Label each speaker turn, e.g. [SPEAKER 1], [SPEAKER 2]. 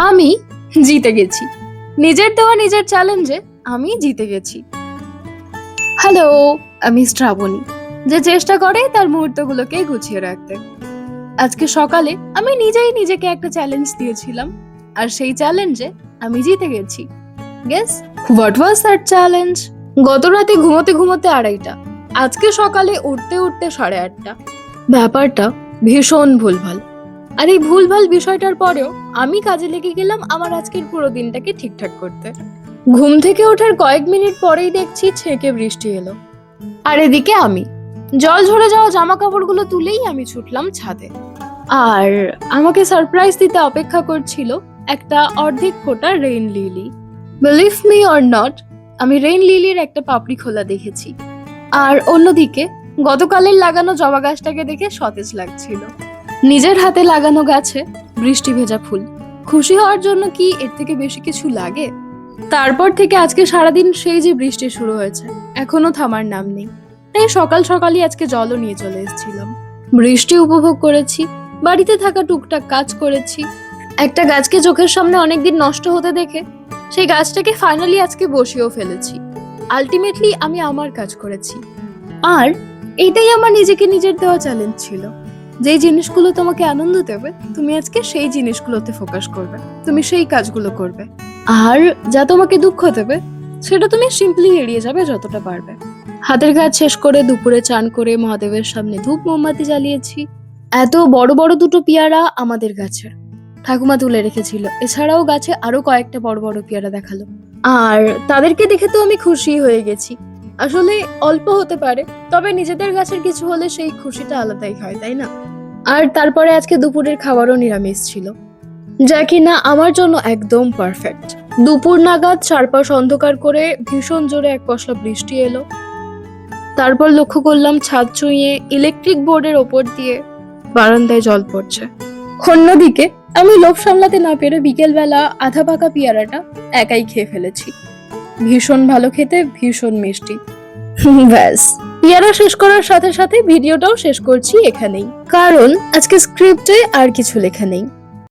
[SPEAKER 1] আমি জিতে গেছি। নিজের দেওয়া নিজের চ্যালেঞ্জে আমি জিতে গেছি। হ্যালো, আমি শ্রাবণী, যে চেষ্টা করে তার মুহূর্তগুলোকে গুছিয়ে রাখতে। আজকে সকালে আমি নিজেই নিজেকে একটা চ্যালেঞ্জ দিয়েছিলাম, আর সেই চ্যালেঞ্জে আমি জিতে গেছি। Guess what was that challenge? গত রাতে ঘুমোতে ঘুমোতে 2:30, আজকে সকালে উঠতে উঠতে 8:30। ব্যাপারটা ভীষণ ভুলভাল। আর এই ভুলভাল বিষয়টার পরেও আমি কাজে লেগে গেলাম আমার আজকের পুরো দিনটাকে ঠিকঠাক করতে। ঘুম থেকে ওঠার কয়েক মিনিট পরেই দেখছি ছেঁকে বৃষ্টি এলো, আর এদিকে আমি জল ঝরে যাওয়া জামা কাপড়গুলো তুলেই আমি ছুটলাম ছাদে। আর আমাকে সারপ্রাইজ দিতে অপেক্ষা করছিল একটা অর্ধেক ফোটা rain lily. Believe me or not, আমি রেইন লিলির একটা পাপড়ি খোলা দেখেছি। আর অন্যদিকে গতকালের লাগানো জবা গাছটাকে দেখে সতেজ লাগছিল। নিজের হাতে লাগানো গাছে বৃষ্টি ভেজা ফুল, খুশি হওয়ার জন্য কি এর থেকে বেশি কিছু লাগে? তারপর থেকে আজকে সারাদিন সেই যে বৃষ্টি শুরু হয়েছে, এখনো থামার নাম নেই। তাই সকাল সকালই আজকে জলও নিয়ে চলে এসেছিলাম। বৃষ্টি উপভোগ করেছি, বাড়িতে থাকা টুকটাক কাজ করেছি। একটা গাছকে চোখের সামনে অনেকদিন নষ্ট হতে দেখে সেই গাছটাকে ফাইনালি আজকে বসিয়েও ফেলেছি। আলটিমেটলি আমি আমার কাজ করেছি। আর এইটাই আমার নিজেকে নিজের দেওয়া চ্যালেঞ্জ ছিল। যেই জিনিসগুলো তোমাকে আনন্দ দেবে, তুমি আজকে সেই জিনিসগুলোতে ফোকাস করবে, তুমি সেই কাজগুলো করবে। আর যা তোমাকে দুঃখ দেবে, সেটা তুমি সিম্পলি এড়িয়ে যাবে যতটা পারবে। হাতের কাজ শেষ করে দুপুরে চান করে মহাদেবের সামনে ধূপ মোমবাতি জ্বালিয়েছি। এত বড় বড় দুটো পেয়ারা আমাদের গাছের, ঠাকুমা তুলে রেখেছিল। এছাড়াও গাছে আরো কয়েকটা বড় বড় পেয়ারা দেখালো, আর তাদেরকে দেখে তো আমি খুশি হয়ে গেছি। আসলে অল্প হতে পারে, তবে নিজেদের গাছের কিছু হলে সেই খুশিটা আলাদাই হয়, তাই না? আর তারপরে আজকে দুপুরের খাবারও নিরামিষ ছিল, যা কিনা আমার জন্য একদম পারফেক্ট। দুপুর নাগাদ চারপাশ অন্ধকার করে ভীষণ জোরে এক পশলা বৃষ্টি এলো। তারপর লক্ষ্য করলাম ছাদ চুঁইয়ে ইলেকট্রিক বোর্ডের ওপর দিয়ে বারান্দায় জল পড়ছে। অন্যদিকে আমি লোভ সামলাতে না পেরে বিকেলবেলা আধা পাকা পেয়ারাটা একাই খেয়ে ফেলেছি। ভীষণ ভালো খেতে, ভীষণ মিষ্টি। ব্যাস, পেয়ারা শেষ করার সাথে সাথে ভিডিওটাও শেষ করছি এখানেই, কারণ আজকে স্ক্রিপ্টে আর কিছু লেখা নেই।